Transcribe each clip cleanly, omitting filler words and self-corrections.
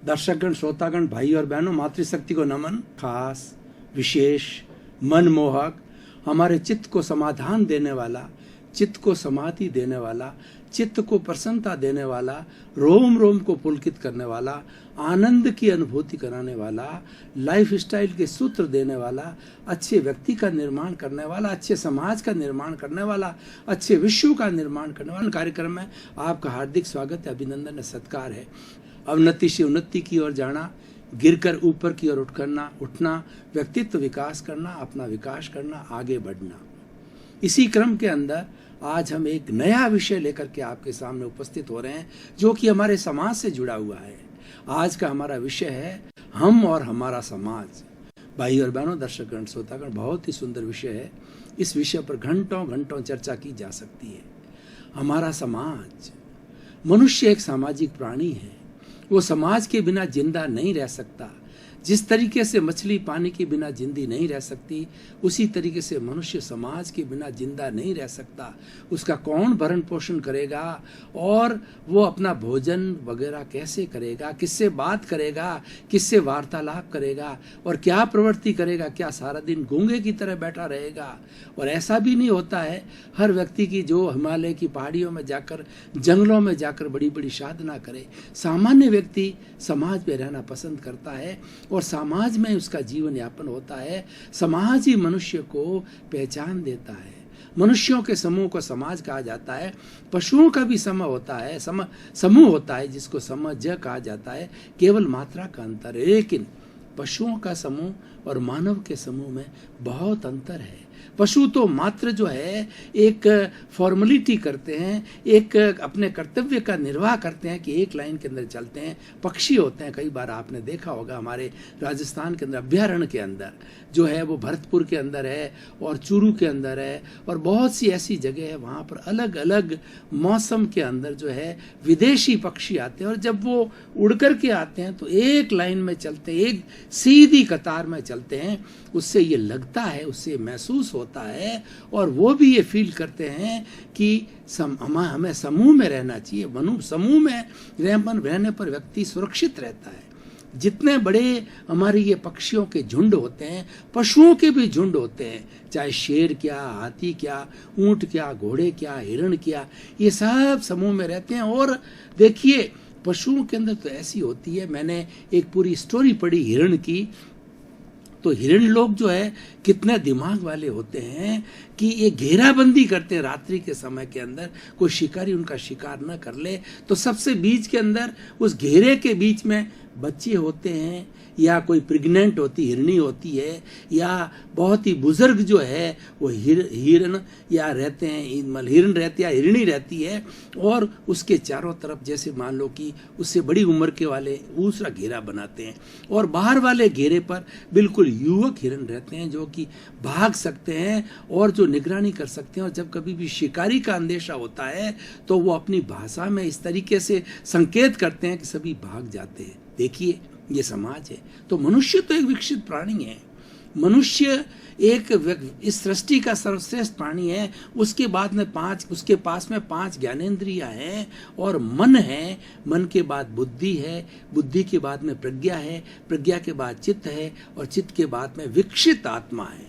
दर्शकगण, श्रोतागण, भाई और बहनों, मातृशक्ति को नमन। खास, विशेष, मनमोहक, हमारे चित्त को समाधान देने वाला, चित्त को समाधि देने वाला, चित्त को प्रसन्नता देने वाला, रोम रोम को पुलकित करने वाला, आनंद की अनुभूति कराने वाला, लाइफ स्टाइल के सूत्र देने वाला, अच्छे व्यक्ति का निर्माण करने वाला, अच्छे समाज का निर्माण करने वाला, अच्छे विश्व का निर्माण करने वाला कार्यक्रम में आपका हार्दिक स्वागत है, अभिनंदन है, सत्कार है। अवनति से उन्नति की ओर जाना, गिरकर ऊपर की ओर उठना, व्यक्तित्व विकास करना, अपना विकास करना, आगे बढ़ना। इसी क्रम के अंदर आज हम एक नया विषय लेकर के आपके सामने उपस्थित हो रहे हैं, जो कि हमारे समाज से जुड़ा हुआ है। आज का हमारा विषय है हम और हमारा समाज। भाई और बहनों, दर्शकगण, श्रोतागण, बहुत ही सुंदर विषय है। इस विषय पर घंटों घंटों चर्चा की जा सकती है। हमारा समाज, मनुष्य एक सामाजिक प्राणी है। वो समाज के बिना जिंदा नहीं रह सकता। जिस तरीके से मछली पानी के बिना जिंदी नहीं रह सकती, उसी तरीके से मनुष्य समाज के बिना जिंदा नहीं रह सकता। उसका कौन भरण पोषण करेगा और वो अपना भोजन वगैरह कैसे करेगा, किससे बात करेगा, किससे वार्तालाप करेगा और क्या प्रवृत्ति करेगा? क्या सारा दिन गूंगे की तरह बैठा रहेगा? और ऐसा भी नहीं होता है हर व्यक्ति की जो हिमालय की पहाड़ियों में जाकर, जंगलों में जाकर बड़ी बड़ी साधना करे। सामान्य व्यक्ति समाज में रहना पसंद करता है और समाज में उसका जीवन यापन होता है। समाज ही मनुष्य को पहचान देता है। मनुष्यों के समूह को समाज कहा जाता है। पशुओं का भी समूह होता है, समूह होता है जिसको समज कहा जाता है। केवल मात्रा का अंतर है, लेकिन पशुओं का समूह और मानव के समूह में बहुत अंतर है। पशु तो मात्र जो है एक फॉर्मेलिटी करते हैं, एक अपने कर्तव्य का निर्वाह करते हैं कि एक लाइन के अंदर चलते हैं। पक्षी होते हैं, कई बार आपने देखा होगा हमारे राजस्थान के अंदर अभ्यारण्य के अंदर जो है वो भरतपुर के अंदर है और चूरू के अंदर है और बहुत सी ऐसी जगह है, वहाँ पर अलग अलग मौसम के अंदर जो है विदेशी पक्षी आते हैं और जब वो उड़ कर के आते हैं तो एक लाइन में चलते हैं, एक सीधी कतार में चलते हैं। उससे ये लगता है, उससे महसूस होता है और वो भी ये फील करते हैं कि हमें समूह में रहना चाहिए। समूह में रहने पर व्यक्ति सुरक्षित रहता है। जितने बड़े हमारे ये पक्षियों के झुंड होते हैं, पशुओं के भी झुंड होते हैं, चाहे शेर क्या, हाथी क्या, ऊंट क्या, घोड़े क्या, हिरण क्या, ये सब समूह में रहते हैं। और देखिए पशुओं के अंदर तो ऐसी होती है, मैंने एक पूरी स्टोरी पढ़ी हिरण की, तो हिरण लोग जो है कितने दिमाग वाले होते हैं कि ये घेराबंदी करते हैं रात्रि के समय के अंदर, कोई शिकारी उनका शिकार न कर ले। तो सबसे बीच के अंदर उस घेरे के बीच में बच्चे होते हैं या कोई प्रेग्नेंट होती हिरनी होती है या बहुत ही बुजुर्ग जो है वो हिरण या रहते हैं, हिरण रहती है, हिरणी रहती है और उसके चारों तरफ जैसे मान लो कि उससे बड़ी उम्र के वाले दूसरा घेरा बनाते हैं और बाहर वाले घेरे पर बिल्कुल युवक हिरण रहते हैं जो कि भाग सकते हैं और जो निगरानी कर सकते हैं। और जब कभी भी शिकारी का अंदेशा होता है तो वो अपनी भाषा में इस तरीके से संकेत करते हैं कि सभी भाग जाते हैं। देखिए ये समाज है। तो मनुष्य तो एक विकसित प्राणी है। मनुष्य एक इस सृष्टि का सर्वश्रेष्ठ प्राणी है। उसके पास में 5 ज्ञानेंद्रियां हैं और मन है। मन के बाद बुद्धि है, बुद्धि के बाद में प्रज्ञा है, प्रज्ञा के बाद चित्त है और चित्त के बाद में विकसित आत्मा है,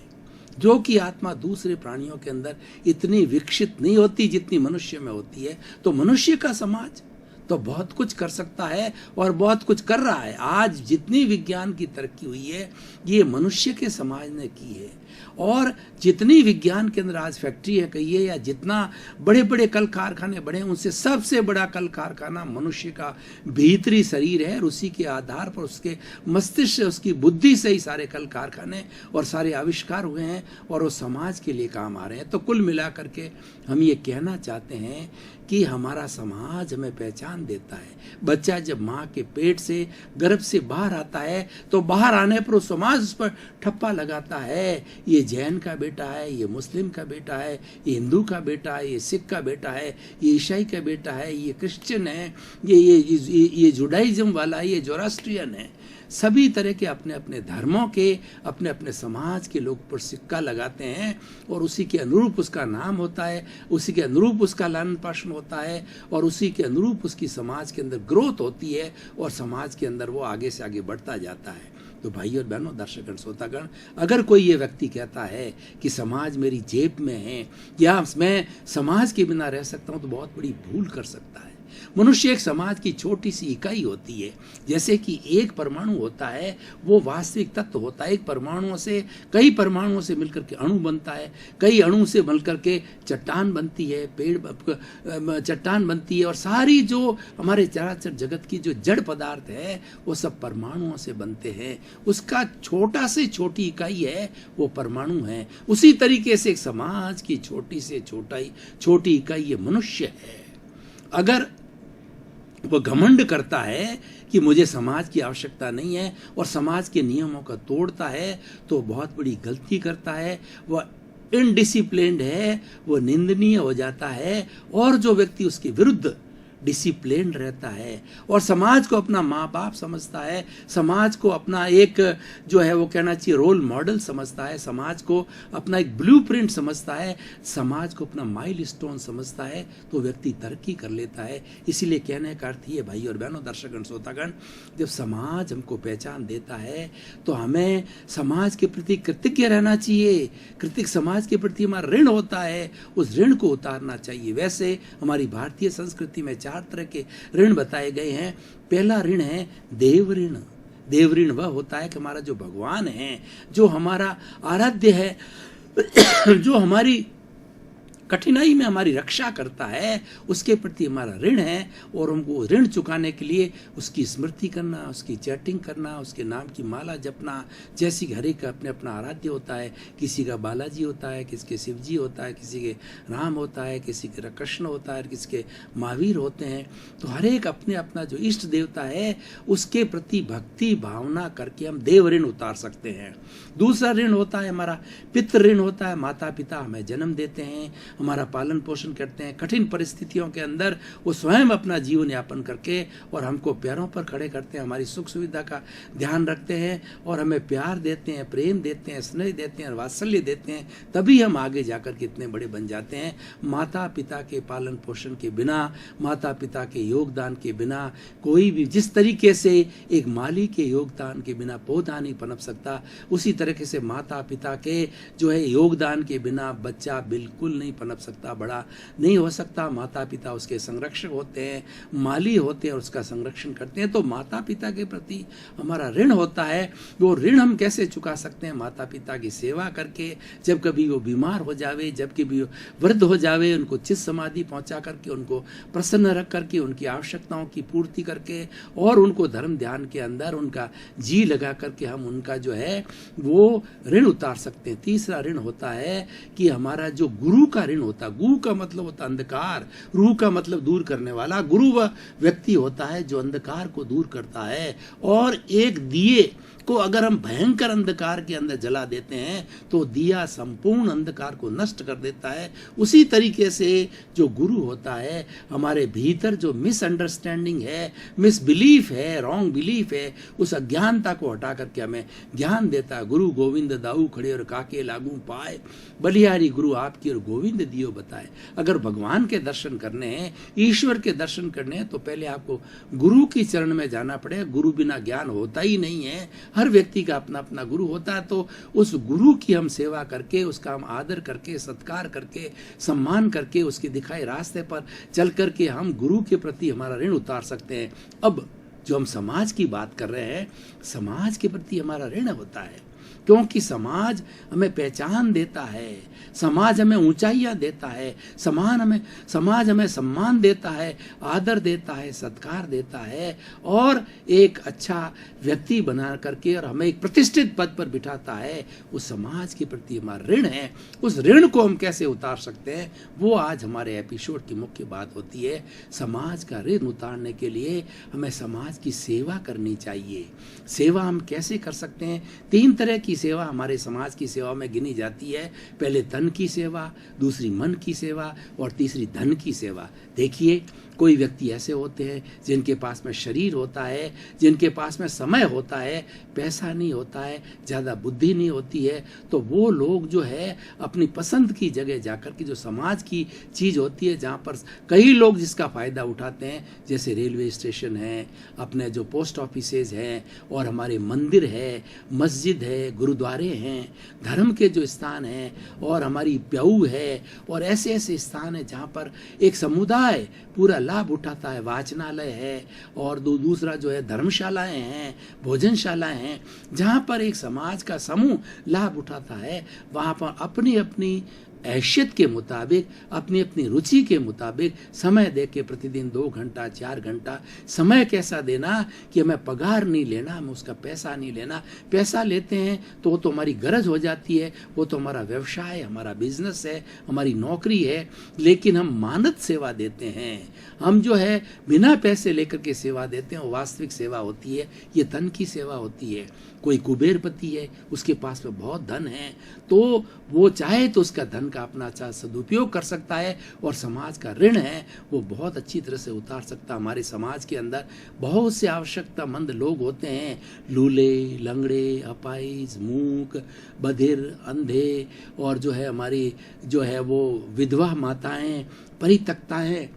जो कि आत्मा दूसरे प्राणियों के अंदर इतनी विकसित नहीं होती जितनी मनुष्य में होती है। तो मनुष्य का समाज तो बहुत कुछ कर सकता है और बहुत कुछ कर रहा है। आज जितनी विज्ञान की तरक्की हुई है ये मनुष्य के समाज ने की है। और जितनी विज्ञान के अंदर आज फैक्ट्री है कहिए या जितना बड़े बड़े कल कारखाने बड़े हैं, उनसे सबसे बड़ा कल कारखाना मनुष्य का भीतरी शरीर है और उसी के आधार पर उसके मस्तिष्क से, उसकी बुद्धि से ही सारे कल कारखाने और सारे आविष्कार हुए हैं और वो समाज के लिए काम आ रहे हैं। तो कुल मिलाकर के हम ये कहना चाहते हैं कि हमारा समाज हमें पहचान देता है। बच्चा जब माँ के पेट से, गर्भ से बाहर आता है तो बाहर आने पर वो समाज उस पर ठप्पा लगाता है। ये जैन का बेटा है, ये मुस्लिम का बेटा है, ये हिंदू का बेटा है, ये सिख का बेटा है, ये ईसाई का बेटा है, ये क्रिश्चियन है, ये जुडाइज्म वाला है, ये जोरास्ट्रियन है। सभी तरह के अपने अपने धर्मों के, अपने अपने समाज के लोग पर सिक्का लगाते हैं और उसी के अनुरूप उसका नाम होता है, उसी के अनुरूप उसका लालन पालन होता है और उसी के अनुरूप उसकी समाज के अंदर ग्रोथ होती है और समाज के अंदर वो आगे से आगे बढ़ता जाता है। तो भाई और बहनों, दर्शकगण, श्रोतागण, अगर कोई ये व्यक्ति कहता है कि समाज मेरी जेब में है या मैं समाज के बिना रह सकता हूँ, तो बहुत बड़ी भूल कर सकता है। मनुष्य एक समाज की छोटी सी इकाई होती है। जैसे कि एक परमाणु होता है, वो वास्तविक तत्व होता है। एक परमाणुओं से, कई परमाणुओं से मिलकर के अणु बनता है, कई अणु से मिलकर के चट्टान बनती है, चट्टान बनती है, और सारी जो हमारे चराचर जगत की जो जड़ पदार्थ है वो सब परमाणुओं से बनते हैं। उसका छोटा से छोटी इकाई है वो परमाणु है। उसी तरीके से एक समाज की छोटी से छोटी इकाई ये मनुष्य है। अगर वो घमंड करता है कि मुझे समाज की आवश्यकता नहीं है और समाज के नियमों का तोड़ता है, तो बहुत बड़ी गलती करता है। वह इनडिसिप्लिन्ड है, वो निंदनीय हो जाता है। और जो व्यक्ति उसके विरुद्ध डिसिप्लिन्ड रहता है और समाज को अपना माँ बाप समझता है, समाज को अपना एक जो है वो कहना चाहिए रोल मॉडल समझता है, समाज को अपना एक ब्लूप्रिंट समझता है, समाज को अपना माइलस्टोन समझता है, तो व्यक्ति तरक्की कर लेता है। इसीलिए कहने का अर्थ ये भाई और बहनों, दर्शकगण, श्रोतागण, जब समाज हमको पहचान देता है तो हमें समाज के प्रति कृतज्ञ रहना चाहिए। समाज के प्रति हमारा ऋण होता है, उस ऋण को उतारना चाहिए। वैसे हमारी भारतीय संस्कृति में 4 तरह के ऋण बताए गए हैं। पहला ऋण है देव ऋण। देव ऋण वह होता है कि हमारा जो भगवान है, जो हमारा आराध्य है, जो हमारी कठिनाई में हमारी रक्षा करता है, उसके प्रति हमारा ऋण है। और हमको ऋण चुकाने के लिए उसकी स्मृति करना, उसकी चैटिंग करना, उसके नाम की माला जपना। जैसे हर एक का अपने अपना आराध्य होता है, किसी का बालाजी होता है, किसी के शिव जी होता है, किसी के राम होता है, किसी के कृष्ण होता है, किसी के महावीर होते हैं। तो हर एक अपने अपना जो इष्ट देवता है उसके प्रति भक्ति भावना करके हम देव ऋण उतार सकते हैं। दूसरा ऋण होता है हमारा पितृ ऋण होता है। माता पिता हमें जन्म देते हैं, हमारा पालन पोषण करते हैं, कठिन परिस्थितियों के अंदर वो स्वयं अपना जीवन यापन करके और हमको पैरों पर खड़े करते हैं, हमारी सुख सुविधा का ध्यान रखते हैं और हमें प्यार देते हैं, प्रेम देते हैं, स्नेह देते हैं, वात्सल्य देते हैं। तभी हम आगे जाकर कितने बड़े बन जाते हैं। माता पिता के पालन पोषण के बिना, माता पिता के योगदान के बिना कोई भी, जिस तरीके से एक माली के योगदान के बिना पौधा नहीं पनप सकता, उसी तरीके से माता पिता के जो है योगदान के बिना बच्चा बिल्कुल नहीं पनप सकता, बड़ा नहीं हो सकता। माता पिता उसके संरक्षक होते हैं, माली होते हैं और उसका संरक्षण करते हैं। तो माता पिता के प्रति हमारा ऋण होता है। वो ऋण हम कैसे चुका सकते हैं? माता पिता की सेवा करके, जब कभी वो बीमार हो जावे, जब कभी वृद्ध हो जावे, उनको चित समाधि पहुंचा करके, उनको प्रसन्न रख करके, उनकी आवश्यकताओं की पूर्ति करके और उनको धर्म ध्यान के अंदर उनका जी लगा करके हम उनका जो है वो ऋण उतार सकते हैं। तीसरा ऋण होता है कि हमारा जो गुरु का ऋण होता है। गुरु का मतलब होता है अंधकार, रूह का मतलब दूर करने वाला। गुरु वह व्यक्ति होता है जो अंधकार को दूर करता है। और एक दिए को अगर हम भयंकर अंधकार के अंदर जला देते हैं तो दिया संपूर्ण अंधकार को नष्ट कर देता है। उसी तरीके से जो गुरु होता है, हमारे भीतर जो मिसअंडरस्टैंडिंग है, मिसबिलीफ है, रॉन्ग बिलीफ है, उस अज्ञानता को हटा करके हमें ज्ञान देता है। गुरु गोविंद दाऊ खड़े और काके लागू पाए, बलिहारी गुरु आपकी और गोविंद दियो बताए। अगर भगवान के दर्शन करने हैं, ईश्वर के दर्शन करने हैं, तो पहले आपको गुरु की चरण में जाना पड़ेगा। गुरु बिना ज्ञान होता ही नहीं है। हर व्यक्ति का अपना अपना गुरु होता है। तो उस गुरु की हम सेवा करके, उसका हम आदर करके, सत्कार करके, सम्मान करके, उसके दिखाए रास्ते पर चल करके हम गुरु के प्रति हमारा ऋण उतार सकते हैं। अब जो हम समाज की बात कर रहे हैं, समाज के प्रति हमारा ऋण होता है, क्योंकि समाज हमें पहचान देता है, समाज हमें ऊंचाइयां देता है, समाज हमें सम्मान देता है, आदर देता है, सत्कार देता है और एक अच्छा व्यक्ति बना करके और हमें एक प्रतिष्ठित पद पर बिठाता है। उस समाज के प्रति हमारा ऋण है। उस ऋण को हम कैसे उतार सकते हैं, वो आज हमारे एपिसोड की मुख्य बात होती है। समाज का ऋण उतारने के लिए हमें समाज की सेवा करनी चाहिए। सेवा हम कैसे कर सकते हैं? 3 तरह की सेवा हमारे समाज की सेवा में गिनी जाती है। पहले तन की सेवा, दूसरी मन की सेवा और तीसरी धन की सेवा। देखिए, कोई व्यक्ति ऐसे होते हैं जिनके पास में शरीर होता है, जिनके पास में समय होता है, पैसा नहीं होता है, ज़्यादा बुद्धि नहीं होती है, तो वो लोग जो है अपनी पसंद की जगह जाकर के जो समाज की चीज़ होती है, जहाँ पर कई लोग जिसका फ़ायदा उठाते हैं, जैसे रेलवे स्टेशन है, अपने जो पोस्ट ऑफिसेज हैं, और हमारे मंदिर है, मस्जिद है, गुरुद्वारे हैं, धर्म के जो स्थान हैं, और हमारी प्याऊ है, और ऐसे ऐसे स्थान हैं जहाँ पर एक समुदाय पूरा लाभ उठाता है। वाचनालय है, और दूसरा जो है धर्मशालाएं हैं, भोजनशालाएं हैं, जहाँ पर एक समाज का समूह लाभ उठाता है। वहाँ पर अपनी अपनी हैसियत के मुताबिक, अपनी अपनी रुचि के मुताबिक समय दे के प्रतिदिन 2 घंटा 4 घंटा समय कैसा देना कि हमें पगार नहीं लेना, हमें उसका पैसा नहीं लेना। पैसा लेते हैं तो वो तो हमारी गरज हो जाती है, वो तो हमारा व्यवसाय, हमारा बिजनेस है, हमारी नौकरी है, लेकिन हम मानद सेवा देते हैं। हम जो है बिना पैसे लेकर के सेवा देते हैं, वो वास्तविक सेवा होती है, ये धन की सेवा होती है। कोई कुबेरपति है, उसके पास में बहुत धन है, तो वो चाहे तो उसका धन का अपना अच्छा सदुपयोग कर सकता है, और समाज का ऋण है वो बहुत अच्छी तरह से उतार सकता। हमारे समाज के अंदर बहुत से आवश्यकतामंद लोग होते हैं, लूले, लंगड़े, अपाहिज, मूक, बधिर, अंधे, और जो है हमारी जो है वो विधवा माताएं, परित्यक्ताएं,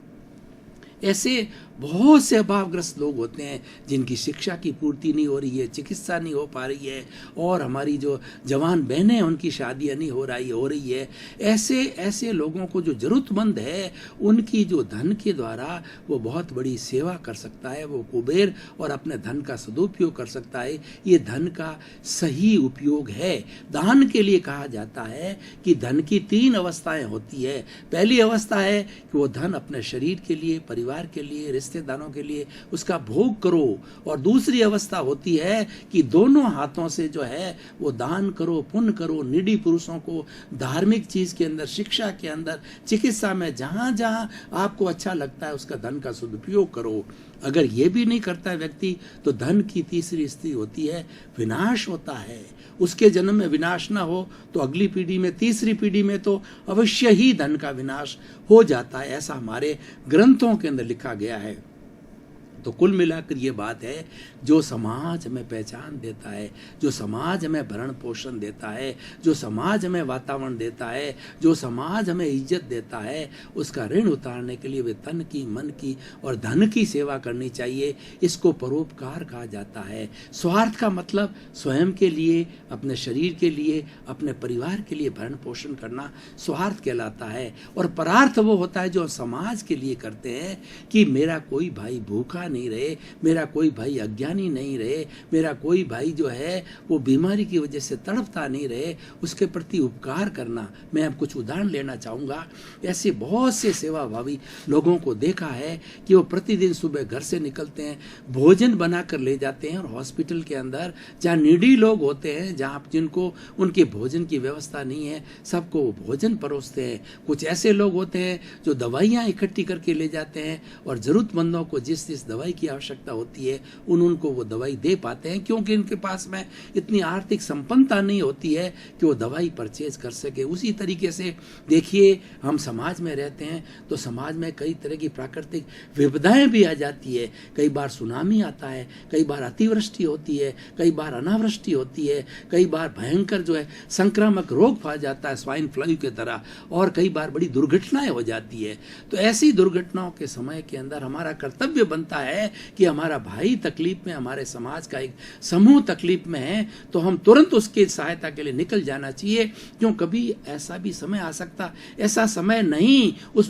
ऐसे बहुत से अभावग्रस्त लोग होते हैं जिनकी शिक्षा की पूर्ति नहीं हो रही है, चिकित्सा नहीं हो पा रही है, और हमारी जो जवान बहनें उनकी शादियां नहीं हो रही है। ऐसे लोगों को जो जरूरतमंद है, उनकी जो धन के द्वारा वो बहुत बड़ी सेवा कर सकता है, वो कुबेर, और अपने धन का सदुपयोग कर सकता है। ये धन का सही उपयोग है। दान के लिए कहा जाता है कि धन की 3 अवस्थाएं होती है। पहली अवस्था है कि वो धन अपने शरीर के लिए, परिवार के लिए, रिश्तेदारों के लिए उसका भोग करो, और दूसरी अवस्था होती है कि दोनों हाथों से जो है वो दान करो, पुण्य करो, निडी पुरुषों को धार्मिक चीज के अंदर, शिक्षा के अंदर, चिकित्सा में, जहां जहां आपको अच्छा लगता है उसका धन का सदुपयोग करो। अगर ये भी नहीं करता है व्यक्ति, तो धन की तीसरी स्थिति होती है विनाश होता है। उसके जन्म में विनाश ना हो तो अगली पीढ़ी में, तीसरी पीढ़ी में तो अवश्य ही धन का विनाश हो जाता है। ऐसा हमारे ग्रंथों के अंदर लिखा गया है। तो कुल मिलाकर ये बात है, जो समाज हमें पहचान देता है, जो समाज हमें भरण पोषण देता है, जो समाज हमें वातावरण देता है, जो समाज हमें इज्जत देता है, उसका ऋण उतारने के लिए वे तन की, मन की और धन की सेवा करनी चाहिए। इसको परोपकार कहा जाता है। स्वार्थ का मतलब स्वयं के लिए, अपने शरीर के लिए, अपने परिवार के लिए भरण पोषण करना स्वार्थ कहलाता है। और परार्थ वो होता है जो समाज के लिए करते हैं कि मेरा कोई भाई भूखा नहीं रहे, मेरा कोई भाई अज्ञानी नहीं रहे, मेरा कोई भाई जो है वो बीमारी की वजह से तड़पता नहीं रहे, उसके प्रति उपकार करना। मैं अब कुछ उदाहरण लेना चाहूँगा। ऐसे बहुत से सेवाभावी लोगों को देखा है कि वो प्रतिदिन सुबह घर से निकलते हैं, भोजन बनाकर ले जाते हैं, और हॉस्पिटल के अंदर जहाँ नीडी लोग होते हैं, जहाँ जिनको उनके भोजन की व्यवस्था नहीं है, सबको वो भोजन परोसते हैं। कुछ ऐसे लोग होते हैं जो दवाइयाँ इकट्ठी करके ले जाते हैं, और जरूरतमंदों को जिस जिस दवाई की आवश्यकता होती है उनको वो दवाई दे पाते हैं, क्योंकि इनके पास में इतनी आर्थिक संपन्नता नहीं होती है कि वो दवाई परचेज कर सके। उसी तरीके से देखिए, हम समाज में रहते हैं तो समाज में कई तरह की प्राकृतिक विपदाएं भी आ जाती है। कई बार सुनामी आता है, कई बार अतिवृष्टि होती है, कई बार अनावृष्टि होती है, कई बार भयंकर जो है संक्रामक रोग फैल जाता है स्वाइन फ्लू की तरह, और कई बार बड़ी दुर्घटनाएं हो जाती है। तो ऐसी दुर्घटनाओं के समय के अंदर हमारा कर्तव्य बनता है कि हमारा भाई तकलीफ में, हमारे समाज का एक समूह तकलीफ में है, तो हम तुरंत उसकी सहायता के लिए निकल जाना चाहिए। क्यों, कभी ऐसा भी समय आ सकता, ऐसा समय नहीं, उस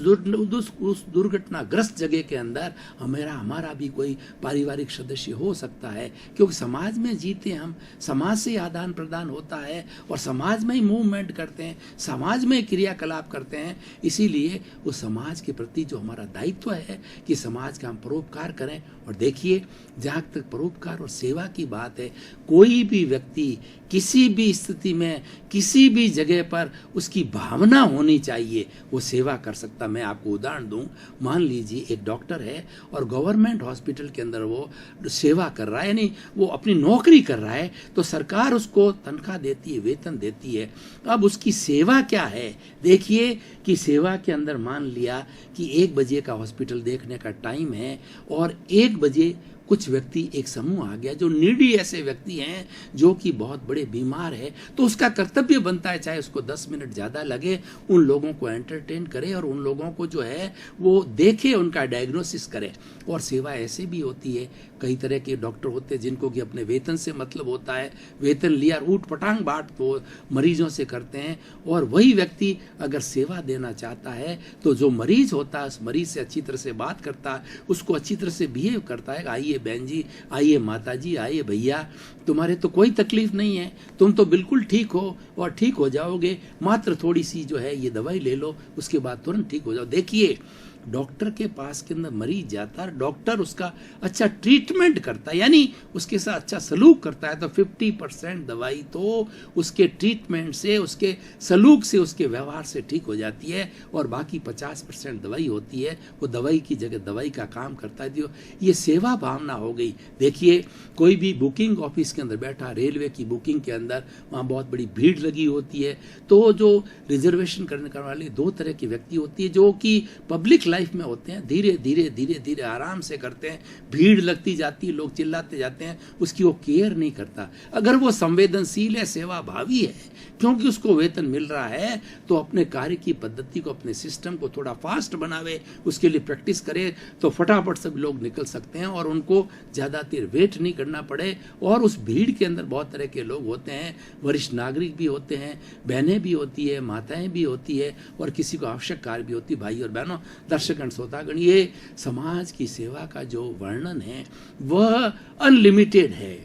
दुर्घटनाग्रस्त जगह के अंदर हमारा भी कोई पारिवारिक सदस्य हो सकता है, क्योंकि समाज में जीते हम, समाज से आदान प्रदान होता है, और समाज में ही मूवमेंट करते हैं, समाज में क्रियाकलाप करते हैं। इसीलिए उस समाज के प्रति जो हमारा दायित्व है कि समाज का हम परोपकार करें, करें। और देखिए, जहाँ तक परोपकार और सेवा की बात है, कोई भी व्यक्ति किसी भी स्थिति में किसी भी जगह पर उसकी भावना होनी चाहिए, वो सेवा कर सकता। मैं आपको उदाहरण दूं, मान लीजिए एक डॉक्टर है और गवर्नमेंट हॉस्पिटल के अंदर वो सेवा कर रहा है, यानी वो अपनी नौकरी कर रहा है, तो सरकार उसको तनख्वाह देती है, वेतन देती है। अब उसकी सेवा क्या है? देखिए कि सेवा के अंदर मान लिया कि 1 बजे का हॉस्पिटल देखने का टाइम है और 1 बजे कुछ व्यक्ति, एक समूह आ गया जो नीडी ऐसे व्यक्ति हैं जो कि बहुत बड़े बीमार है, तो उसका कर्तव्य बनता है, चाहे उसको 10 मिनट ज़्यादा लगे, उन लोगों को एंटरटेन करे और उन लोगों को जो है वो देखे, उनका डायग्नोसिस करे। और सेवा ऐसे भी होती है, कई तरह के डॉक्टर होते हैं जिनको कि अपने वेतन से मतलब होता है, वेतन लिया ऊट पटांग बाट तो मरीजों से करते हैं। और वही व्यक्ति अगर सेवा देना चाहता है तो जो मरीज होता है उस मरीज से अच्छी तरह से बात करता है, उसको अच्छी तरह से बिहेव करता है। आइए बहन जी, आइए माता जी, आइए भैया, तुम्हारे तो कोई तकलीफ नहीं है, तुम तो बिल्कुल ठीक हो और ठीक हो जाओगे, मात्र थोड़ी सी जो है ये दवाई ले लो, उसके बाद तुरंत ठीक हो जाओ। देखिए, डॉक्टर के पास के अंदर मरीज जाता है, डॉक्टर उसका अच्छा ट्रीटमेंट करता है, यानी उसके साथ अच्छा सलूक करता है, तो 50% दवाई तो उसके ट्रीटमेंट से, उसके सलूक से, उसके व्यवहार से ठीक हो जाती है और बाकी 50% दवाई होती है, वो दवाई की जगह दवाई का काम करता है। ये सेवा भावना हो गई। देखिए, कोई भी बुकिंग ऑफिस के अंदर बैठा, रेलवे की बुकिंग के अंदर, वहाँ बहुत बड़ी भीड़ लगी होती है, तो जो रिजर्वेशन करने वाले 2 तरह की व्यक्ति होती है, जो कि पब्लिक लाइफ में होते हैं, धीरे धीरे धीरे धीरे आराम से करते हैं, भीड़ लगती जाती है, लोग चिल्लाते जाते हैं, उसकी वो केयर नहीं करता। अगर वो संवेदनशील है, सेवा भावी है, क्योंकि उसको वेतन मिल रहा है, तो अपने कार्य की पद्धति को, अपने सिस्टम को थोड़ा फास्ट बनावे, उसके लिए प्रैक्टिस करे, तो फटाफट सब लोग निकल सकते हैं और उनको ज़्यादा देर वेट नहीं करना पड़े। और उस भीड़ के अंदर बहुत तरह के लोग होते हैं, वरिष्ठ नागरिक भी होते हैं, बहनें भी होती है, माताएं भी होती है, और किसी को आवश्यक कार्य भी होती है। भाई और बहनों, दर्शकगण, श्रोतागण, ये समाज की सेवा का जो वर्णन है वह अनलिमिटेड है।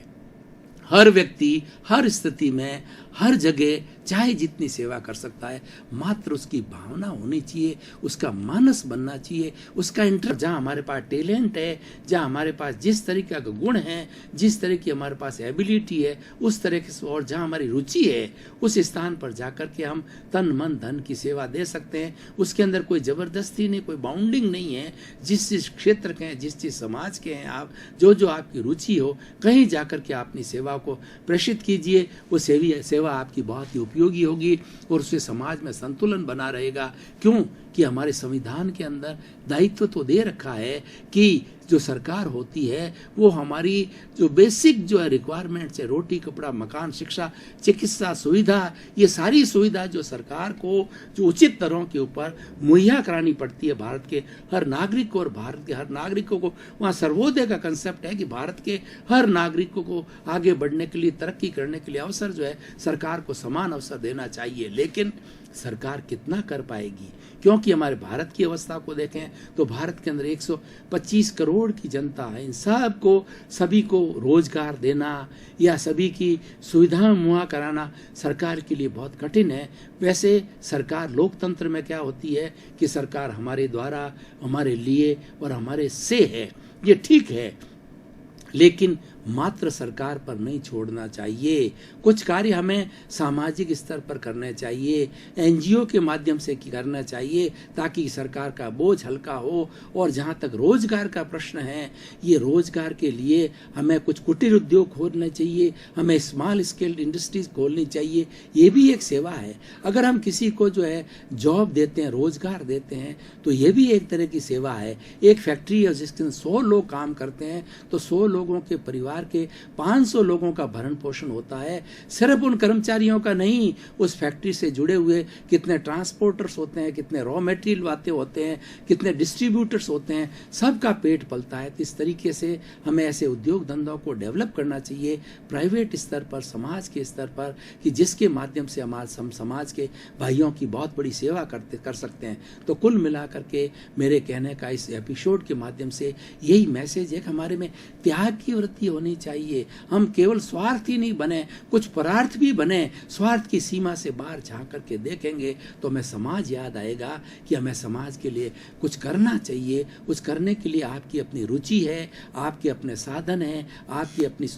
हर व्यक्ति हर स्थिति में, हर जगह, चाहे जितनी सेवा कर सकता है, मात्र उसकी भावना होनी चाहिए, उसका मानस बनना चाहिए, उसका इंटरेस्ट। जहाँ हमारे पास टैलेंट है, जहाँ हमारे पास जिस तरीके का गुण है, जिस तरह की हमारे पास एबिलिटी है, उस तरह के, और जहाँ हमारी रुचि है, उस स्थान पर जाकर के हम तन मन धन की सेवा दे सकते हैं। उसके अंदर कोई जबरदस्ती नहीं, कोई बाउंडिंग नहीं है। जिस जिस क्षेत्र के हैं, जिस जिस समाज के हैं आप, जो जो आपकी रुचि हो, कहीं जाकर के अपनी सेवा को प्रेषित कीजिए। वो सेवा आपकी बहुत ही उपयोगी होगी और उससे समाज में संतुलन बना रहेगा। क्यों कि हमारे संविधान के अंदर दायित्व तो दे रखा है कि जो सरकार होती है वो हमारी जो बेसिक जो है रिक्वायरमेंट्स है, रोटी कपड़ा मकान शिक्षा चिकित्सा सुविधा, ये सारी सुविधा जो सरकार को जो उचित दरों के ऊपर मुहैया करानी पड़ती है भारत के हर नागरिक को, और भारत के हर नागरिकों को, वहाँ सर्वोदय का कंसेप्ट है कि भारत के हर नागरिकों को आगे बढ़ने के लिए, तरक्की करने के लिए अवसर जो है सरकार को समान अवसर देना चाहिए। लेकिन सरकार कितना कर पाएगी, क्योंकि हमारे भारत की अवस्था को देखें तो भारत के अंदर 125 करोड़ की जनता है। इन सब को, सभी को रोजगार देना या सभी की सुविधाएं मुहैया कराना सरकार के लिए बहुत कठिन है। वैसे सरकार लोकतंत्र में क्या होती है कि सरकार हमारे द्वारा, हमारे लिए और हमारे से है, ये ठीक है, लेकिन मात्र सरकार पर नहीं छोड़ना चाहिए। कुछ कार्य हमें सामाजिक स्तर पर करने चाहिए, एनजीओ के माध्यम से करना चाहिए, ताकि सरकार का बोझ हल्का हो। और जहाँ तक रोजगार का प्रश्न है, ये रोजगार के लिए हमें कुछ कुटीर उद्योग खोलने चाहिए, हमें स्मॉल स्केल इंडस्ट्रीज खोलनी चाहिए। ये भी एक सेवा है। अगर हम किसी को जो है जॉब देते हैं, रोजगार देते हैं, तो ये भी एक तरह की सेवा है। एक फैक्ट्री है जिसके अंदर 100 लोग काम करते हैं, तो 100 लोगों के परिवार के 500 लोगों का भरण पोषण होता है। सिर्फ उन कर्मचारियों का नहीं, उस फैक्ट्री से जुड़े हुए कितने ट्रांसपोर्टर्स होते हैं, कितने रॉ मटेरियल वाले होते हैं, कितने डिस्ट्रीब्यूटर्स होते हैं, सबका पेट पलता है। तो इस तरीके से हमें ऐसे उद्योग धंधों को डेवलप करना चाहिए प्राइवेट स्तर पर, समाज के स्तर पर, कि जिसके माध्यम से हम समाज के भाइयों की बहुत बड़ी सेवा कर सकते हैं। तो कुल मिलाकर के मेरे कहने का इस एपिसोड के माध्यम से यही मैसेज है कि हमारे में त्याग की वृत्ति होनी चाहिए। हम केवल स्वार्थी नहीं बने, कुछ परार्थ भी बने। स्वार्थ की सीमा से बाहर झांक करके देखेंगे तो हमें समाज याद आएगा कि हमें समाज के लिए कुछ करना चाहिए। कुछ करने के लिए आपकी अपनी रुचि है, आपके अपने साधन हैं, आपकी अपनी।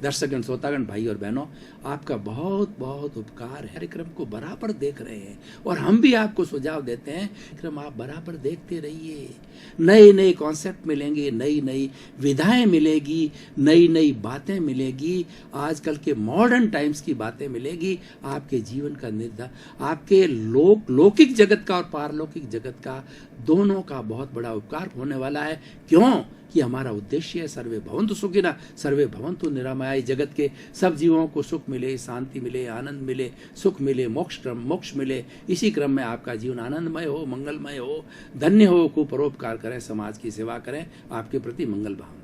दर्शकगण, श्रोतागण, भाई और बहनों, आपका बहुत बहुत उपकार है। कार्यक्रम को बराबर देख रहे हैं और हम भी आपको सुझाव देते हैं, कार्यक्रम आप बराबर देखते रहिए। नए नए कॉन्सेप्ट मिलेंगे, नई नई विधाएं मिलेगी, नई नई बातें मिलेगी, आजकल के मॉडर्न टाइम्स की बातें मिलेगी। आपके जीवन का निर्धार, आपके लौकिक जगत का और पारलौकिक जगत का, दोनों का बहुत बड़ा उपकार होने वाला है। क्यों? कि हमारा उद्देश्य है सर्वे भवन्तु सुखिनः, सर्वे भवन्तु निरामयाः। जगत के सब जीवों को सुख मिले, शांति मिले, आनंद मिले, सुख मिले, मोक्ष मिले। इसी क्रम में आपका जीवन आनंदमय हो, मंगलमय हो, धन्य हो। खूब परोपकार करें, समाज की सेवा करें, आपके प्रति मंगल भावना।